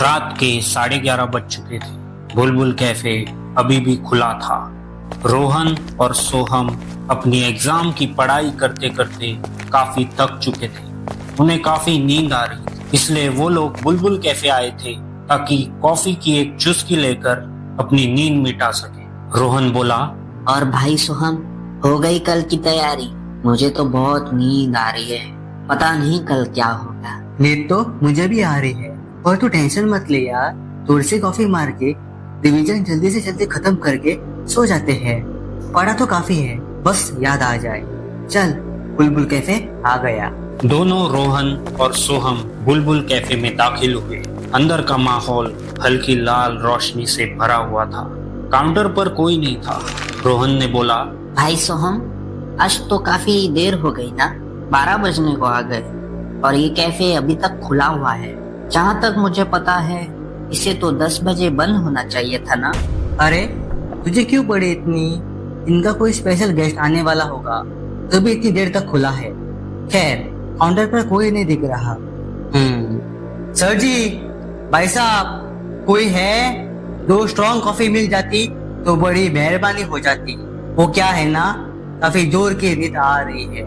रात के 11:30 बज चुके थे। बुलबुल कैफे अभी भी खुला था। रोहन और सोहम अपनी एग्जाम की पढ़ाई करते करते काफी थक चुके थे। उन्हें काफी नींद आ रही थी, इसलिए वो लोग बुलबुल कैफे आए थे ताकि कॉफी की एक चुस्की लेकर अपनी नींद मिटा सके। रोहन बोला, और भाई सोहम, हो गई कल की तैयारी? मुझे तो बहुत नींद आ रही है, पता नहीं कल क्या होगा। नींद तो मुझे भी आ रही है, और तू टेंशन मत ले यार। थोड़ी सी कॉफी मार के रिवीजन जल्दी से जल्दी खत्म करके सो जाते हैं। पढ़ा तो काफी है, बस याद आ जाए। चल, बुलबुल कैफे आ गया। दोनों रोहन और सोहम बुलबुल कैफे में दाखिल हुए। अंदर का माहौल हल्की लाल रोशनी से भरा हुआ था। काउंटर पर कोई नहीं था। रोहन ने बोला, भाई सोहम, आज तो काफी देर हो गई ना, 12 बजने को आ गए और ये कैफे अभी तक खुला हुआ है। जहाँ तक मुझे पता है इसे तो 10 बजे बंद होना चाहिए था ना। अरे तुझे क्यों पड़ी इतनी? इनका कोई स्पेशल गेस्ट आने वाला होगा तभी इतनी देर तक खुला है। खैर, काउंटर पर कोई नहीं दिख रहा। सर जी, भाई साहब, कोई है? 2 स्ट्रॉन्ग कॉफी मिल जाती तो बड़ी मेहरबानी हो जाती। वो क्या है ना, काफी जोर की नींद आ रही है।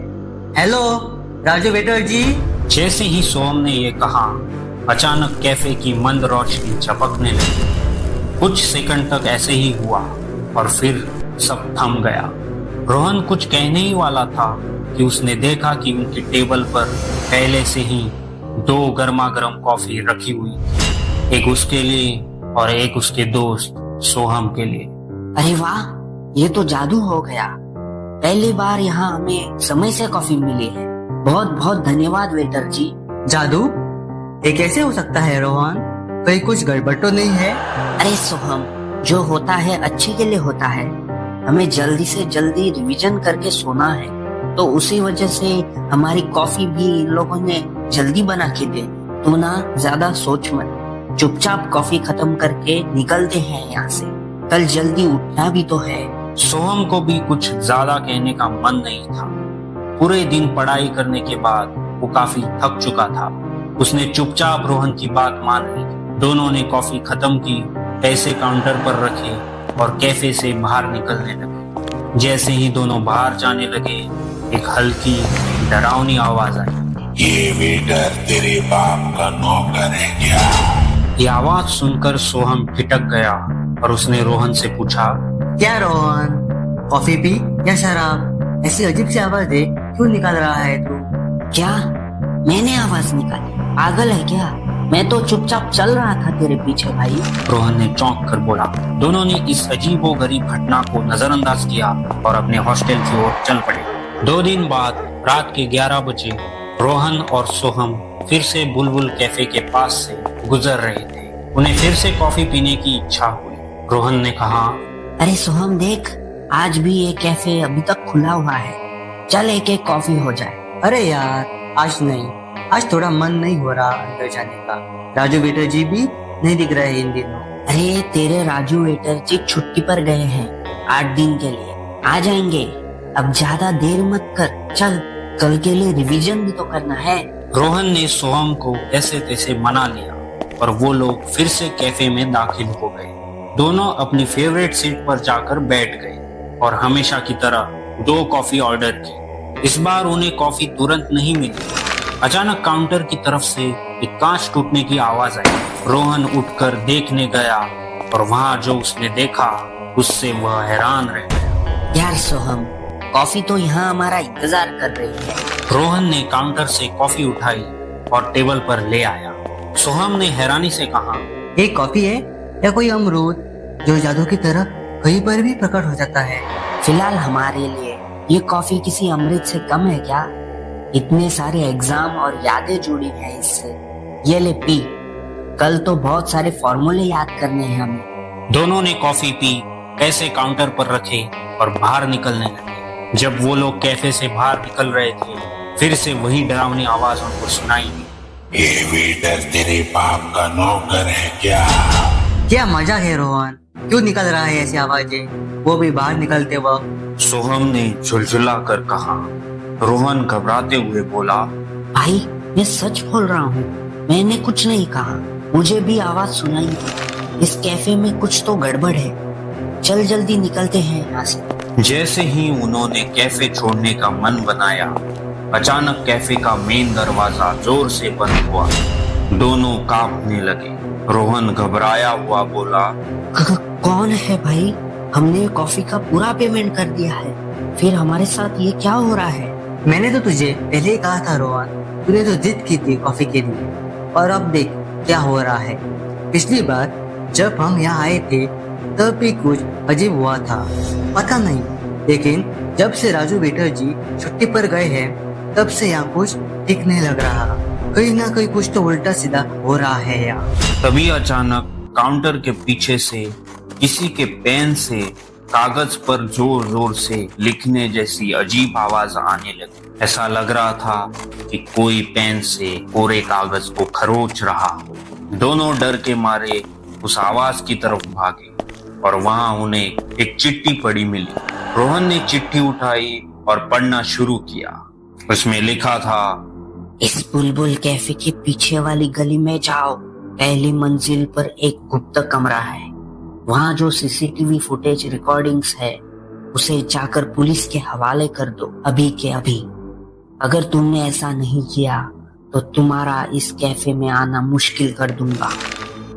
हेलो राजू वेटर जी। जैसे ही सोहम ने ये कहा, अचानक कैफे की मंद रोशनी झपकने लगी। कुछ सेकंड तक ऐसे ही हुआ और फिर सब थम गया। रोहन कुछ कहने ही वाला था कि उसने देखा कि उनकी टेबल पर पहले से ही 2 गर्मा गर्म कॉफी रखी हुई थी, एक उसके लिए और एक उसके दोस्त सोहम के लिए। अरे वाह, ये तो जादू हो गया। पहली बार यहाँ हमें समय से कॉफी मिली है। बहुत बहुत धन्यवाद वेटर जी। जादू? ये कैसे हो सकता है रोहन? कहीं कुछ गड़बड़ तो नहीं है? अरे सोहम, जो होता है अच्छे के लिए होता है। हमें जल्दी से जल्दी रिवीजन करके सोना है, तो उसी वजह से हमारी कॉफी भी इन लोगों ने जल्दी बना के दे। तू ना ज्यादा सोच मत, चुपचाप कॉफी खत्म करके निकलते हैं यहाँ से। कल जल्दी उठना भी तो है। सोहम को भी कुछ ज्यादा कहने का मन नहीं था। पूरे दिन पढ़ाई करने के बाद वो काफी थक चुका था। उसने चुपचाप रोहन की बात मान ली। दोनों ने कॉफी खत्म की, पैसे काउंटर पर रखे और कैफे से बाहर निकलने लगे। जैसे ही दोनों बाहर जाने लगे, एक हल्की डरावनी आवाज आई। ये वेटर तेरे बाप का नौकर है क्या? ये आवाज सुनकर सोहम ठिठक गया और उसने रोहन से पूछा, क्या रोहन, कॉफी पी या शराब? ऐसी अजीब सी आवाज क्यों निकाल रहा है तू? क्या मैंने आवाज निकाली? पागल है क्या? मैं तो चुपचाप चल रहा था तेरे पीछे भाई। रोहन ने चौंक कर बोला। दोनों ने इस अजीबोगरीब घटना को नजरअंदाज किया और अपने हॉस्टल की ओर चल पड़े। 2 दिन बाद रात के 11 बजे रोहन और सोहम फिर से बुलबुल कैफे के पास से गुजर रहे थे। उन्हें फिर से कॉफी पीने की इच्छा हुई। रोहन ने कहा, अरे सोहम देख, आज भी ये कैफे अभी तक खुला हुआ है। चल एक एक कॉफी हो जाए। अरे यार, आज नहीं, आज थोड़ा मन नहीं हो रहा अंदर जाने का। राजू वेटर जी भी नहीं दिख रहे इन दिनों। अरे तेरे राजू वेटर जी छुट्टी पर गए हैं 8 दिन के लिए, आ जाएंगे। अब ज्यादा देर मत कर, चल कल के लिए रिवीजन भी तो करना है। रोहन ने सोहम को ऐसे तैसे मना लिया और वो लोग फिर से कैफे में दाखिल हो गए। दोनों अपनी फेवरेट सीट पर जाकर बैठ गए और हमेशा की तरह 2 कॉफी ऑर्डर की। इस बार उन्हें कॉफी तुरंत नहीं मिली। अचानक काउंटर की तरफ से एक कांच टूटने की आवाज आई। रोहन उठकर देखने गया और वहां जो उसने देखा उससे वह हैरान रह गया। यार सोहम, कॉफी तो यहाँ हमारा इंतजार कर रही है। रोहन ने काउंटर से कॉफी उठाई और टेबल पर ले आया। सोहम ने हैरानी से कहा, एक कॉफी है या कोई अमरूद जो जादू की तरह कहीं पर भी प्रकट हो जाता है? फिलहाल हमारे लिए ये कॉफी किसी अमृत से कम है क्या? इतने सारे एग्जाम और यादें जुड़ी हैं इससे। ये ले पी, कल तो बहुत सारे फॉर्मूले याद करने हैं हमें। दोनों ने कॉफी पी, पैसे काउंटर पर रखे और बाहर निकलने लगे। जब वो लोग कैफे से बाहर निकल रहे थे, फिर से वही डरावनी आवाज उनको सुनाई दी। ये वेटर तेरे बाप का नौकर है क्या? क्या मजाक है रोहन? क्यों निकल रहा है ऐसी आवाजें, वो भी बाहर निकलते वक्त? सोहम ने झुलझुला कर कहा। रोहन घबराते हुए बोला, भाई मैं सच बोल रहा हूँ, मैंने कुछ नहीं कहा। मुझे भी आवाज सुनाई दी। इस कैफे में कुछ तो गड़बड़ है। चल जल्दी निकलते हैं यहाँ से। जैसे ही उन्होंने कैफे छोड़ने का मन बनाया, अचानक कैफे का मेन दरवाजा जोर से बंद हुआ। दोनों कांपने लगे। रोहन घबराया हुआ बोला, कौन है भाई? हमने कॉफी का पूरा पेमेंट कर दिया है, फिर हमारे साथ ये क्या हो रहा है? मैंने तो तुझे पहले ही कहा था रोहन, तूने तो जिद की थी कॉफी के लिए, और अब देख क्या हो रहा है। पिछली बार जब हम यहाँ आए थे तब भी कुछ अजीब हुआ था, पता नहीं, लेकिन जब से राजू वेटर जी छुट्टी पर गए हैं तब से यहाँ कुछ ठीक नहीं लग रहा। कहीं ना कहीं कुछ तो उल्टा सीधा हो रहा है यहाँ। तभी अचानक काउंटर के पीछे से किसी के पेन से कागज पर जोर जोर से लिखने जैसी अजीब आवाज आने लगी। ऐसा लग रहा था कि कोई पेन से कोरे कागज को खरोच रहा हो। दोनों डर के मारे उस आवाज की तरफ भागे और वहां उन्हें एक चिट्ठी पड़ी मिली। रोहन ने चिट्ठी उठाई और पढ़ना शुरू किया। उसमें लिखा था, इस बुलबुल कैफे के पीछे वाली गली में जाओ। पहली मंजिल पर एक गुप्त कमरा है। वहाँ जो सीसीटीवी फुटेज रिकॉर्डिंग्स है उसे जाकर पुलिस के हवाले कर दो अभी के अभी। अगर तुमने ऐसा नहीं किया तो तुम्हारा इस कैफे में आना मुश्किल कर दूंगा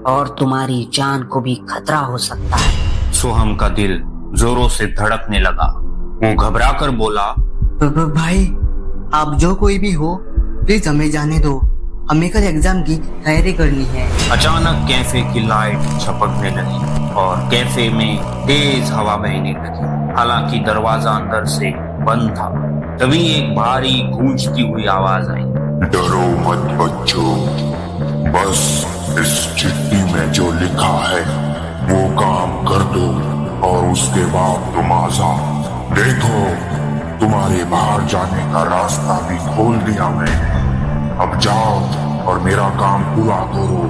और तुम्हारी जान को भी खतरा हो सकता है। सोहम का दिल जोरों से धड़कने लगा। वो घबरा कर बोला, भाई आप जो कोई भी हो प्लीज हमें जाने दो, हमें कल एग्जाम की तैयारी करनी है। अचानक कैफे की लाइट झपकने लगी और कैफे में तेज हवा बहने लगी। हालांकि दरवाजा अंदर से बंद था। तभी एक भारी गूंजती हुई आवाज आई, डरो मत बच्चों, बस इस चिट्ठी में जो लिखा है वो काम कर दो और उसके बाद तुम आजाद। देखो तुम्हारे बाहर जाने का रास्ता भी खोल दिया मैंने। अब जाओ और मेरा काम पूरा करो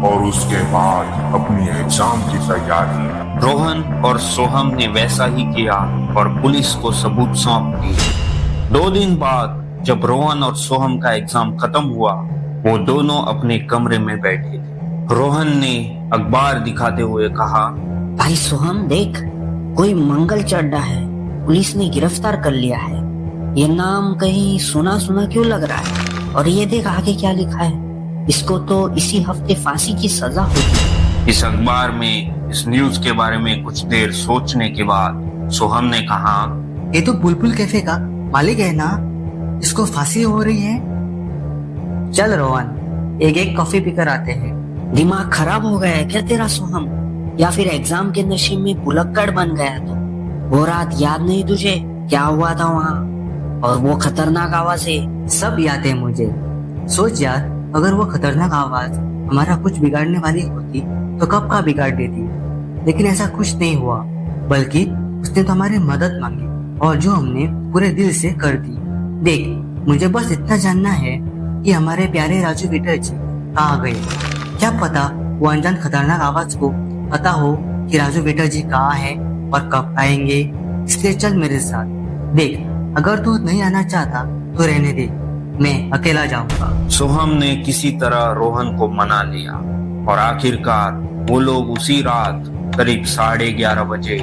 और उसके बाद अपनी एग्जाम की तैयारी। रोहन और सोहम ने वैसा ही किया और पुलिस को सबूत सौंप दिए। 2 दिन बाद जब रोहन और सोहम का एग्जाम खत्म हुआ, वो दोनों अपने कमरे में बैठे थे। रोहन ने अखबार दिखाते हुए कहा, भाई सोहम देख, कोई मंगल चड्ढा है, पुलिस ने गिरफ्तार कर लिया है। ये नाम कहीं सुना सुना क्यों लग रहा है? और ये देख आगे क्या लिखा है, इसको तो इसी हफ्ते फांसी की सजा होगी। इस अखबार में इस न्यूज के बारे में कुछ देर सोचने के बाद सोहम ने कहा, ये तो बुलबुल कैफे का मालिक है ना, इसको फांसी हो रही है। चल रोहन एक एक कॉफी पीकर आते हैं। दिमाग खराब हो गया है क्या तेरा सोहम? या फिर एग्जाम के नशे में भुलक्कड़ बन गया? तो वो रात याद नहीं तुझे क्या हुआ था वहाँ? और वो खतरनाक आवाजें सब याद है मुझे। सोच यार, अगर वो खतरनाक आवाज हमारा कुछ बिगाड़ने वाली होती तो कब का बिगाड़ देती। लेकिन ऐसा कुछ नहीं हुआ, बल्कि उसने तो हमारी मदद मांगी और जो हमने पूरे दिल से कर दी। देख, मुझे बस इतना जानना है कि हमारे प्यारे राजू वेटर जी कहाँ गए। क्या पता वो अनजान खतरनाक आवाज को पता हो कि राजू वेटर जी कहाँ है और कब आएंगे। इसलिए चल मेरे साथ। देख, अगर तू नहीं आना चाहता तो रहने दे, मैं अकेला जाऊंगा। सोहम ने किसी तरह रोहन को मना लिया और आखिरकार वो लोग उसी रात करीब 11:30 बजे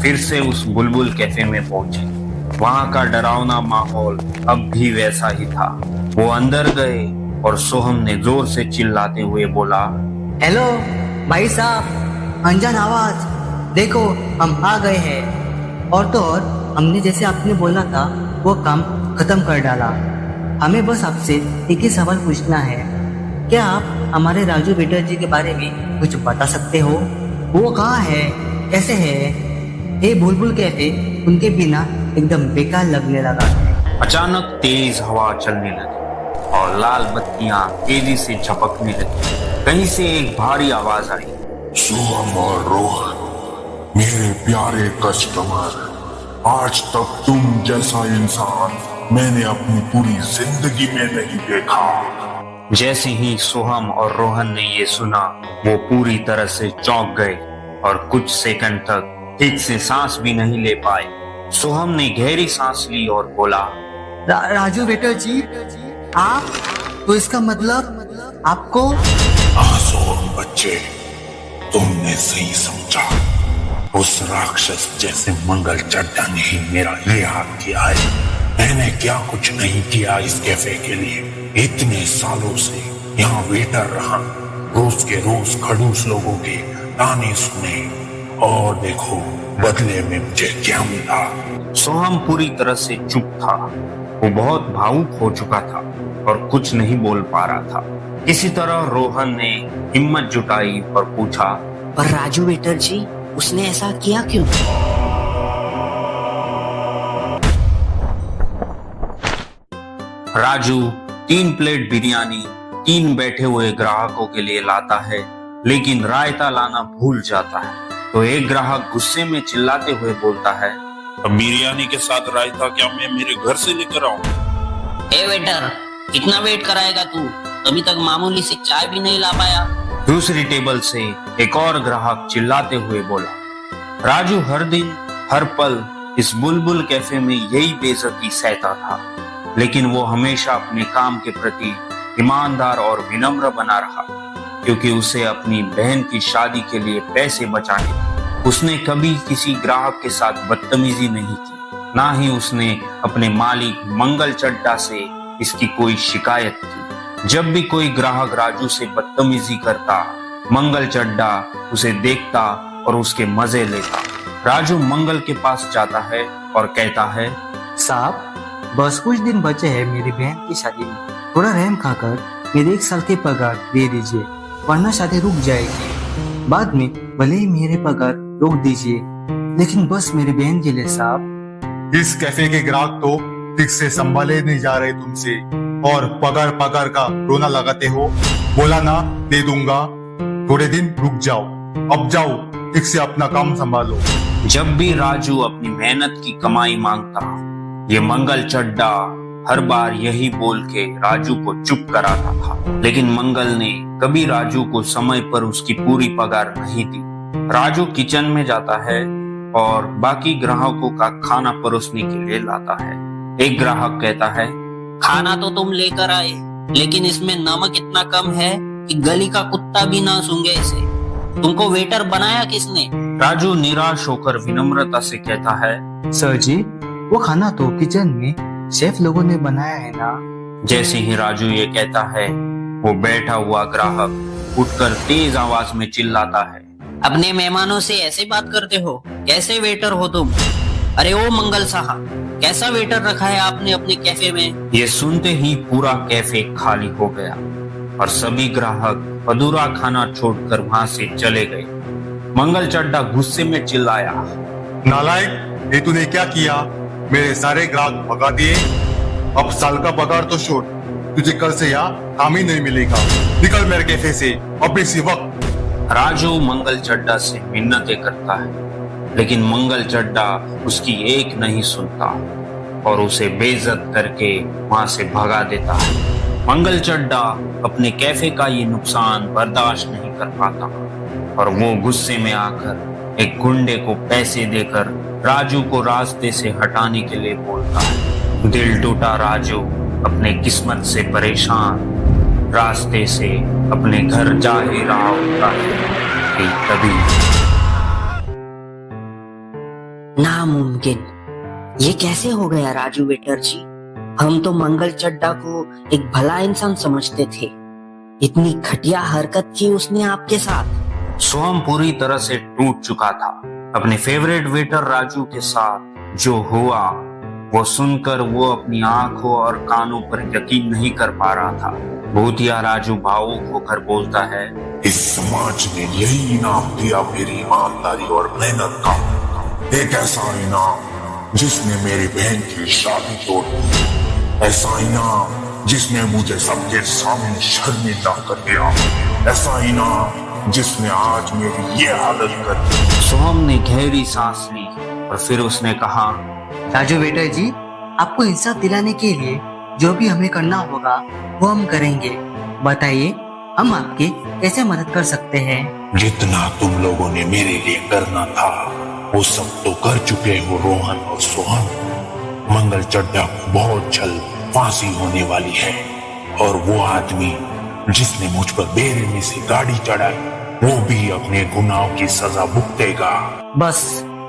फिर से उस बुलबुल कैफे में पहुंचे। वहां का डरावना माहौल अब भी वैसा ही था। वो अंदर गए और सोहम ने जोर से चिल्लाते हुए बोला, हेलो भाई साहब, अनजान आवाज, देखो हम आ गए हैं। और तो और हमने जैसे आपने बोला था वो काम खत्म कर डाला। हमें बस आपसे एक ही सवाल पूछना है, क्या आप हमारे राजू वेटर जी के बारे में कुछ बता सकते हो? वो कहाँ है, कैसे है? ये बुलबुल कैफे उनके बिना एकदम बेकार लगने लगा। अचानक तेज हवा चलने लगी और लाल बत्तियां तेजी से झपकने लगी। कहीं से एक भारी आवाज आई, सोहम और रोहन, मेरे प्यारे कस्टमर, आज तक तुम जैसा इंसान मैंने अपनी पूरी जिंदगी में नहीं देखा। जैसे ही सोहम और रोहन ने ये सुना, वो पूरी तरह से चौंक गए और कुछ सेकंड तक ठीक से सांस भी नहीं ले पाए। सोहम ने गहरी सांस ली और बोला, राजू वेटर जी, आप तो इसका मतलब आपको हाँ सोहम बच्चे, तुमने सही समझा। उस राक्षस जैसे मंगल चड्ढा ने ही मेरा ये हाथ किया है। मैंने क्या कुछ नहीं किया इस कैफे के लिए। इतने सालों से यहाँ वेटर रहा, रोज के रोज खड़ूस लोगों के ताने सुने, और देखो बदले में मुझे क्या मिला। सोहम पूरी तरह से चुप था। वो बहुत भावुक हो चुका था और कुछ नहीं बोल पा रहा था। किसी तरह रोहन ने हिम्मत जुटाई और पूछा, पर राजू वेटर जी, उसने ऐसा किया क्यों? राजू 3 प्लेट बिरयानी 3 बैठे हुए ग्राहकों के लिए लाता है, लेकिन रायता लाना भूल जाता है। तो एक ग्राहक गुस्से में चिल्लाते हुए बोलता है, अब बिरयानी के साथ रायता क्या मैं मेरे घर से लेकर आऊं? ए वेटर, कितना वेट कराएगा तू? अभी तक मामूली सी चाय भी नहीं ला पाया। दूसरी टेबल से एक और ग्राहक चिल्लाते हुए बोला। राजू हर दिन हर पल इस बुलबुल कैफे में यही बेइज्जती सहता था, लेकिन वो हमेशा अपने काम के प्रति ईमानदार और विनम्र बना रहा, क्योंकि उसे अपनी बहन की शादी के लिए पैसे बचाने। उसने कभी किसी ग्राहक के साथ बदतमीजी नहीं की, ना ही उसने अपने मालिक मंगल चड्ढा से इसकी कोई शिकायत की। जब भी कोई ग्राहक राजू से बदतमीजी करता, मंगल चड्ढा उसे देखता और उसके मजे लेता। राजू मंगल के पास जाता है और कहता है, साहब, बस कुछ दिन बचे हैं मेरी बहन की शादी में। थोड़ा रहम खाकर मेरे 1 साल के पगार दे दीजिए, वरना शादी रुक जाएगी। बाद में भले ही मेरे पगार रोक दीजिए, लेकिन बस मेरी बहन के लिए साहब। इस कैफे के ग्राहक तो ठीक से संभाले नहीं जा रहे तुमसे, और पगार पगार का रोना लगाते हो। बोला ना दे दूंगा, थोड़े दिन रुक जाओ। अब जाओ, ठीक से अपना काम संभालो। जब भी राजू अपनी मेहनत की कमाई मांगता, ये मंगल चड्ढा हर बार यही बोल के राजू को चुप कराता था। लेकिन मंगल ने कभी राजू को समय पर उसकी पूरी पगार नहीं दी। राजू किचन में जाता है और बाकी ग्राहकों का खाना परोसने के लिए लाता है। एक ग्राहक कहता है, खाना तो तुम लेकर आए, लेकिन इसमें नमक इतना कम है कि गली का कुत्ता भी ना सूंघे इसे। तुमको वेटर बनाया किसने? राजू निराश होकर विनम्रता से कहता है, सर जी, वो खाना तो किचन में शेफ लोगों ने बनाया है ना। जैसे ही राजू ये कहता है, वो बैठा हुआ ग्राहक उठकर तेज आवाज में चिल्लाता है, अपने मेहमानों से ऐसे बात करते हो? कैसे वेटर हो तुम? अरे ओ मंगल साहब, कैसा वेटर रखा है आपने अपने कैफे में? ये सुनते ही पूरा कैफे खाली हो गया और सभी ग्राहक अधूरा खाना छोड़कर वहां से चले गए। मंगल चड्ढा गुस्से में चिल्लाया, नालायक, ये तूने क्या किया? मेरे सारे ग्राहक भगा दिए। अब साल का पगार तो छोड़, तुझे कल से यहाँ काम ही नहीं मिलेगा। निकल मेरे कैफे से अब इसी वक्त। राजू मंगल चड्ढा से मिन्नतें करता है, लेकिन मंगल चड्ढा उसकी एक नहीं सुनता और उसे बेइज्जत करके वहां से भगा देता है। मंगल चड्ढा अपने कैफे का ये नुकसान बर्दाश्त नहीं कर पाता और वो गुस्से में आकर एक गुंडे को पैसे देकर राजू को रास्ते से हटाने के लिए बोलता है। दिल टूटा राजू अपने किस्मत से परेशान रास्ते से अपने घर जा ही रहा होता है कि तभी नामुमकिन, ये कैसे हो गया राजू वेटर जी? हम तो मंगल चड्ढा को एक भला इंसान समझते थे, इतनी घटिया हरकत की उसने आपके साथ। सोहम पूरी तरह से टूट चुका था। अपने फेवरेट वेटर राजू के साथ जो हुआ वो सुनकर वो अपनी आंखों और कानों पर यकीन नहीं कर पा रहा था। भूतिया राजू भावुक होकर बोलता है, इस समाज ने यही इनाम दिया मेरी ईमानदारी और मेहनत का। एक ऐसा इनाम जिसने मेरी बहन की शादी तोड़ दी, ऐसा इनाम जिसने मुझे सबके सामने शर्मिंदा कर दिया, ऐसा इनाम जिसने आज मेरी ये हालत कर दी। सोहम ने गहरी सांस ली और फिर उसने कहा, राजू वेटर जी, आपको इंसाफ दिलाने के लिए जो भी हमें करना होगा वो हम करेंगे। बताइए, हम आपकी कैसे मदद कर सकते हैं? जितना तुम लोगों ने मेरे लिए करना था वो सब तो कर चुके हो रोहन और सोहन। मंगल चड्ढा को बहुत जल्द फांसी होने वाली है और वो आदमी जिसने मुझ पर बेरहमी से गाड़ी चढ़ाई वो भी अपने गुनाहों की सजा भुगतेगा। बस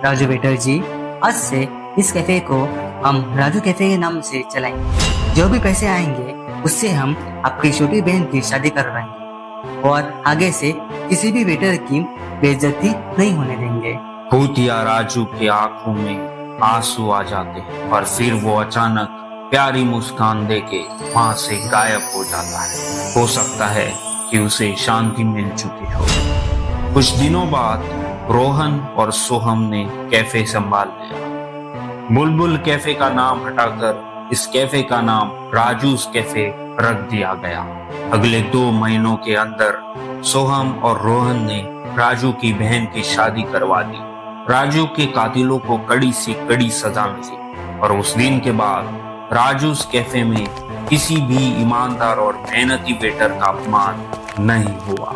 राजू वेटर जी, आज से इस कैफे को हम राजू कैफे के नाम से चलाएंगे। जो भी पैसे आएंगे उससे हम आपकी छोटी बहन की शादी करवाएंगे और आगे से किसी भी वेटर की बेइज्जती नहीं होने देंगे। भूतिया राजू की आंखों में आंसू आ जाते हैं और फिर वो अचानक प्यारी मुस्कान देके वहां से गायब हो जाता है। हो सकता है कि उसे शांति मिल चुकी हो। कुछ दिनों बाद रोहन और सोहम ने कैफे संभाल लिया। बुलबुल कैफे का नाम हटाकर इस कैफे का नाम राजूस कैफे रख दिया गया। अगले 2 महीनों के अंदर सोहम और रोहन ने राजू की बहन की शादी करवा दी। राजू के कातिलों को कड़ी से कड़ी सजा मिली और उस दिन के बाद राजूस कैफे में किसी भी ईमानदार और मेहनती वेटर का अपमान नहीं हुआ।